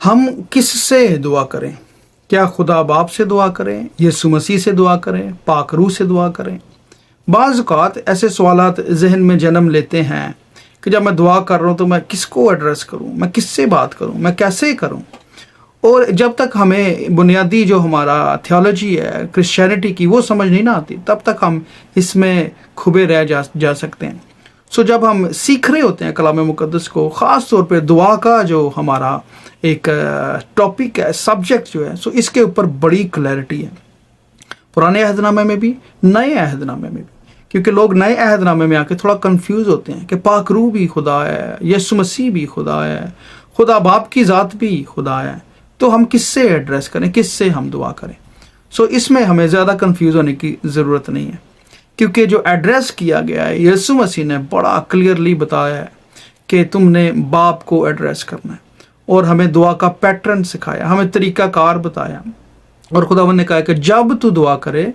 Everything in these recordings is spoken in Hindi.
हम किससे दुआ करें? क्या खुदा बाप से दुआ करें, यीशु मसीह से दुआ करें, पाक रूह से दुआ करें? बाज़ औक़ात ऐसे सवालात जहन में जन्म लेते हैं कि जब मैं दुआ कर रहा हूँ तो मैं किसको एड्रेस करूँ, मैं किससे बात करूँ, मैं कैसे करूँ? और जब तक हमें बुनियादी जो हमारा थियोलॉजी है क्रिश्चियनिटी की वो समझ नहीं ना आती, तब तक हम इसमें खुबे रह जा सकते हैं। सो जब हम सीख रहे होते हैं कलाम मुक़द्दस को, ख़ास तौर पे दुआ का जो हमारा एक टॉपिक है, सब्जेक्ट जो है, सो इसके ऊपर बड़ी क्लैरिटी है पुराने अहदनामे में भी, नए अहदनामे में भी। क्योंकि लोग नए अहदनामे में आके थोड़ा कंफ्यूज होते हैं कि पाक रूह भी खुदा है, यीशु मसीह भी खुदा है, खुदा बाप की ज़ात भी खुदा है, तो हम किससे एड्रेस करें, किससे हम दुआ करें? सो इसमें हमें ज़्यादा कंफ्यूज होने की ज़रूरत नहीं है, क्योंकि जो एड्रेस किया गया है यीशु मसीह ने बड़ा क्लियरली बताया है कि तुमने बाप को एड्रेस करना है, और हमें दुआ का पैटर्न सिखाया, हमें तरीक़ाकार बताया। और खुदावंद ने कहा कि जब तू दुआ करे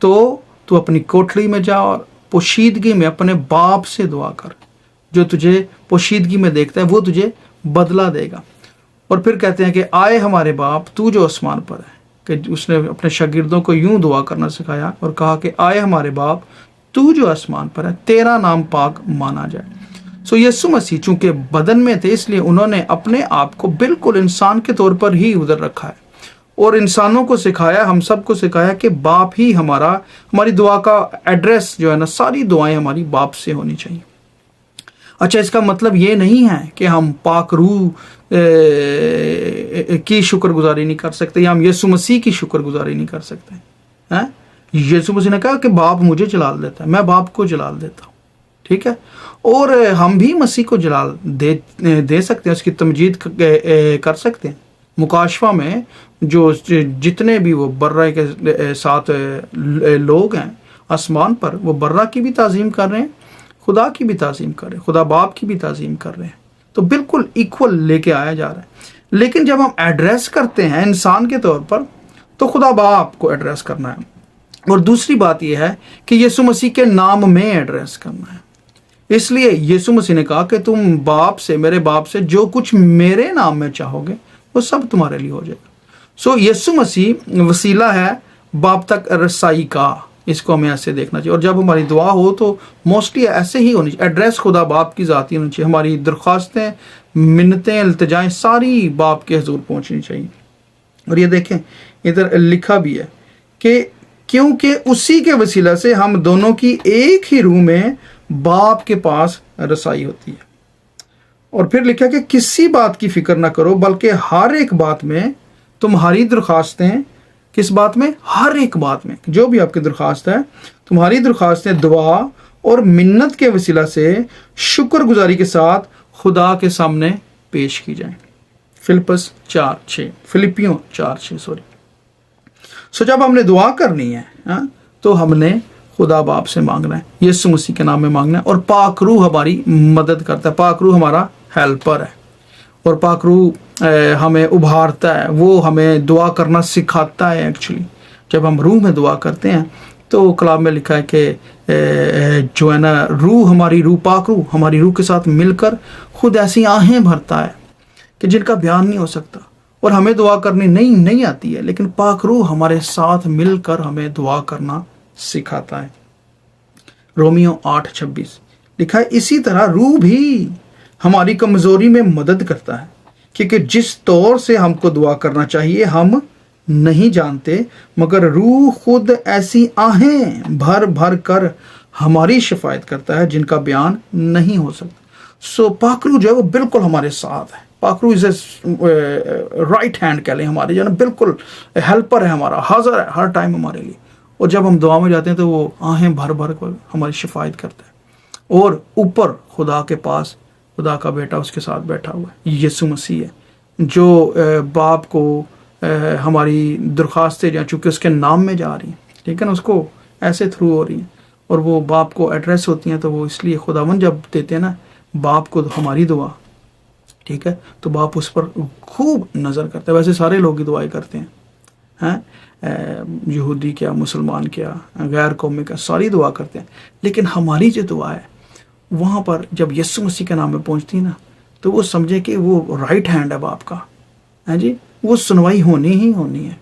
तो तू अपनी कोठरी में जा और पोशीदगी में अपने बाप से दुआ कर। जो तुझे पोशीदगी में देखता है वो तुझे बदला देगा। और फिर कहते हैं कि आए हमारे बाप तू जो आसमान पर है, कि उसने अपने शागिर्दों को यूं दुआ करना सिखाया और कहा कि आए हमारे बाप तू जो आसमान पर है, तेरा नाम पाक माना जाए। सो यीशु मसीह चूंकि बदन में थे, इसलिए उन्होंने अपने आप को बिल्कुल इंसान के तौर पर ही उधर रखा है और इंसानों को सिखाया, हम सबको सिखाया कि बाप ही हमारी दुआ का एड्रेस जो है ना, सारी दुआएं हमारी बाप से होनी चाहिए। अच्छा, इसका मतलब ये नहीं है कि हम पाक रूह की शुक्रगुजारी नहीं कर सकते या हम यीशु मसीह की शुक्रगुजारी नहीं कर सकते हैं। यीशु मसीह ने कहा कि बाप मुझे जलाल देता है, मैं बाप को जलाल देता हूँ, ठीक है। और हम भी मसीह को जलाल दे सकते हैं, उसकी तमजीद कर सकते हैं। मुकाशवा में जो जितने भी वो बर्रा के साथ लोग हैं आसमान पर, वो बर्रा की भी ताज़ीम कर रहे हैं, खुदा की भी ताज़ीम कर रहे हैं, खुदा बाप की भी ताज़ीम कर रहे हैं। तो बिल्कुल इक्वल लेके आया जा रहा है। लेकिन जब हम एड्रेस करते हैं इंसान के तौर पर, तो खुदा बाप को एड्रेस करना है। और दूसरी बात यह है कि यीशु मसीह के नाम में एड्रेस करना है। इसलिए यीशु मसीह ने कहा कि तुम बाप से, मेरे बाप से जो कुछ मेरे नाम में चाहोगे वो सब तुम्हारे लिए हो जाएगा। सो यीशु मसीह वसीला है बाप तक रसाई का, इसको हमें ऐसे देखना चाहिए। और जब हमारी दुआ हो तो मोस्टली ऐसे ही होनी चाहिए, एड्रेस खुदा बाप की ज़ाती होनी चाहिए। हमारी दरख्वास्तें, मिन्नतें, इल्तिजाएं सारी बाप के हुजूर पहुंचनी चाहिए। और ये देखें इधर लिखा भी है कि क्योंकि उसी के वसीला से हम दोनों की एक ही रूह में बाप के पास रसाई होती है। और फिर लिखा कि किसी बात की फिक्र ना करो, बल्कि हर एक बात में तुम्हारी दरख्वास्तें, किस बात में? हर एक बात में, जो भी आपकी दरख्वास्त है, तुम्हारी दरख्वास्तें दुआ और मिन्नत के वसीला से शुक्रगुजारी के साथ खुदा के सामने पेश की जाएं। फिलिपियों 4:6 सो जब हमने दुआ करनी है तो हमने खुदा बाप से मांगना है, यीशु मसीह के नाम में मांगना है। और पाक रूह हमारी मदद करता है, पाक रूह हमारा हेल्पर है, और पाक रूह हमें उभारता है, वो हमें दुआ करना सिखाता है। एक्चुअली जब हम रूह में दुआ करते हैं तो कलाम में लिखा है कि जो है ना, रूह हमारी रूह, पाक रूह हमारी रूह के साथ मिलकर खुद ऐसी आहें भरता है कि जिनका बयान नहीं हो सकता। और हमें दुआ करनी नहीं आती है, लेकिन पाक रूह हमारे साथ मिलकर हमें दुआ करना सिखाता है। रोमियो 8:26 लिखा है, इसी तरह रूह भी हमारी कमजोरी में मदद करता है, क्योंकि जिस तौर से हमको दुआ करना चाहिए हम नहीं जानते, मगर रूह खुद ऐसी आहें भर भर कर हमारी शिफायत करता है जिनका बयान नहीं हो सकता। सो पाक रूह जो है वो बिल्कुल हमारे साथ है। पाक रूह इसे राइट हैंड कह लें हमारे, जो है ना, बिल्कुल हेल्पर है हमारा, हाजिर है हर टाइम हमारे लिए। और जब हम दुआ में जाते हैं तो वो आहें भर भर कर हमारी शिफायत करता है। और ऊपर खुदा के पास खुदा का बेटा उसके साथ बैठा हुआ है, यीशु मसीह है, जो बाप को हमारी दरख्वास्तें जो चूँकि उसके नाम में जा रही हैं, ठीक है ना, उसको ऐसे थ्रू हो रही हैं और वो बाप को एड्रेस होती हैं। तो वो इसलिए खुदावन जब देते हैं ना बाप को हमारी दुआ, ठीक है, तो बाप उस पर खूब नज़र करता है। वैसे सारे लोग की दुआएं करते हैं, यहूदी क्या, मुसलमान क्या, गैर कौमी क्या, सारी दुआ करते हैं। लेकिन हमारी जो दुआ है वहाँ पर जब यीशु मसीह के नाम में पहुँचती है ना, तो वो समझे कि वो राइट हैंड है बाप का, है जी, वो सुनवाई होनी ही होनी है,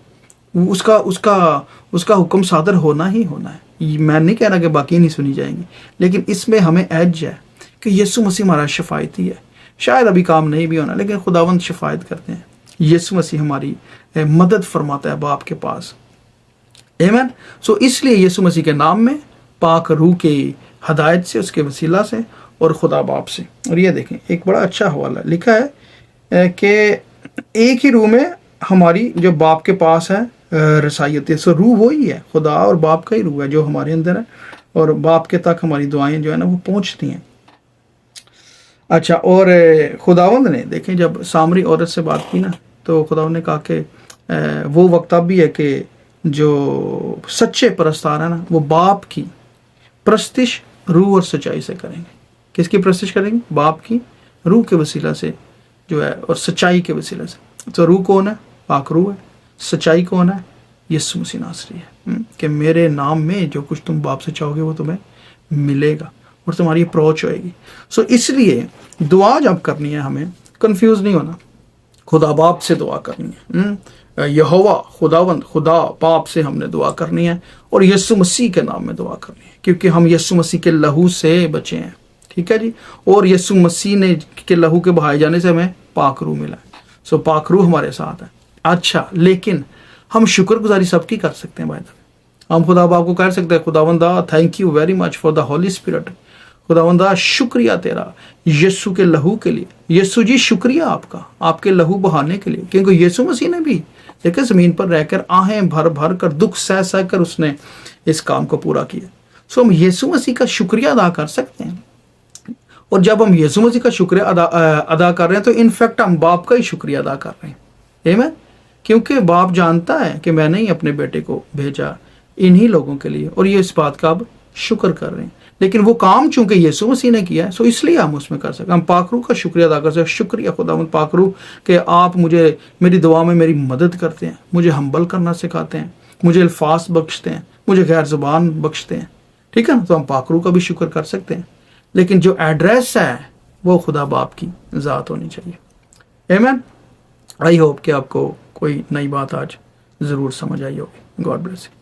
उसका उसका उसका हुक्म सादर होना ही होना है। मैं नहीं कह रहा कि बाकी नहीं सुनी जाएंगी, लेकिन इसमें हमें एज है कि यीशु मसीह हमारा शफायती है। शायद अभी काम नहीं भी होना, लेकिन खुदावंद शफायत करते हैं। यीशु मसीह हमारी मदद फरमाता है बाप के पास। आमीन। सो इसलिए यीशु मसीह के नाम में, पाक रूह की हदायत से, उसके वसीला से और खुदा बाप से। और ये देखें, एक बड़ा अच्छा हवाला लिखा है कि एक ही रूह में हमारी जो बाप के पास है रसायत है। सो रूह वही है, खुदा और बाप का ही रूह है जो हमारे अंदर है, और बाप के तक हमारी दुआएं जो है ना वो पहुंचती हैं। अच्छा, और खुदावंद ने देखें जब सामरी औरत से बात की ना, तो खुदावंद ने कहा कि वो वक्त अब भी है कि जो सच्चे परस्तार है ना, वो बाप की प्रस्तिश रूह और सच्चाई से करेंगे। किसकी प्रस्तिश करेंगे? बाप की रूह के वसीला से जो है, और सच्चाई के वसीला से। तो रूह कौन है? पाक रूह है। सच्चाई कौन है? यीशु मसीह नासरी है। कि मेरे नाम में जो कुछ तुम बाप से चाहोगे वो तुम्हें मिलेगा और तुम्हारी अप्रोच होएगी। सो इसलिए दुआ जब करनी है हमें कंफ्यूज नहीं होना, खुदा बाप से दुआ करनी है। यहोवा खुदावंद, खुदा बाप से हमने दुआ करनी है, और यीशु मसीह के नाम में दुआ करनी है, क्योंकि हम यीशु मसीह के लहू से बचे हैं। ठीक है जी। और यीशु मसीह ने के लहू के बहाए जाने से हमें पाक रूह मिला है। सो पाक रूह हमारे साथ है। अच्छा, लेकिन हम शुक्रगुजारी सबकी कर सकते हैं भाई। हम खुदा बाप को कह सकते हैं, खुदावंदा thank you very much for the holy spirit. खुदावंदा शुक्रिया तेरा यीशु के लहू के लिए। यीशु जी शुक्रिया आपका, आपके लहू बहाने के लिए, क्योंकि यीशु मसीह ने भी देखिए जमीन पर रहकर आहें भर भर कर, दुख सह सह कर उसने इस काम को पूरा किया। सो हम यीशु मसीह का शुक्रिया अदा कर सकते हैं। और जब हम यीशु मसीह का शुक्रिया अदा कर रहे हैं, तो इनफैक्ट हम बाप का ही शुक्रिया अदा कर रहे हैं। आमीन। क्योंकि बाप जानता है कि मैंने ही अपने बेटे को भेजा इन्हीं लोगों के लिए, और ये इस बात का अब शुक्र कर रहे हैं। लेकिन वो काम चूंकि यीशु मसीह ने किया है, सो इसलिए हम उसमें कर सकते। हम पाकरू का शुक्रिया अदा कर सकते। शुक्रिया खुदावंद पाकरू कि आप मुझे मेरी दुआ में मेरी मदद करते हैं, मुझे हम्बल करना सिखाते हैं, मुझे अल्फाज बख्शते हैं, मुझे गैर ज़ुबान बख्शते हैं। ठीक है ना। तो हम पाकरू का भी शुक्र कर सकते हैं, लेकिन जो एड्रेस है वो खुदा बाप की ज़ात होनी चाहिए। आमीन। आई होप कि आपको कोई नई बात आज ज़रूर समझ आई होगी। God bless you.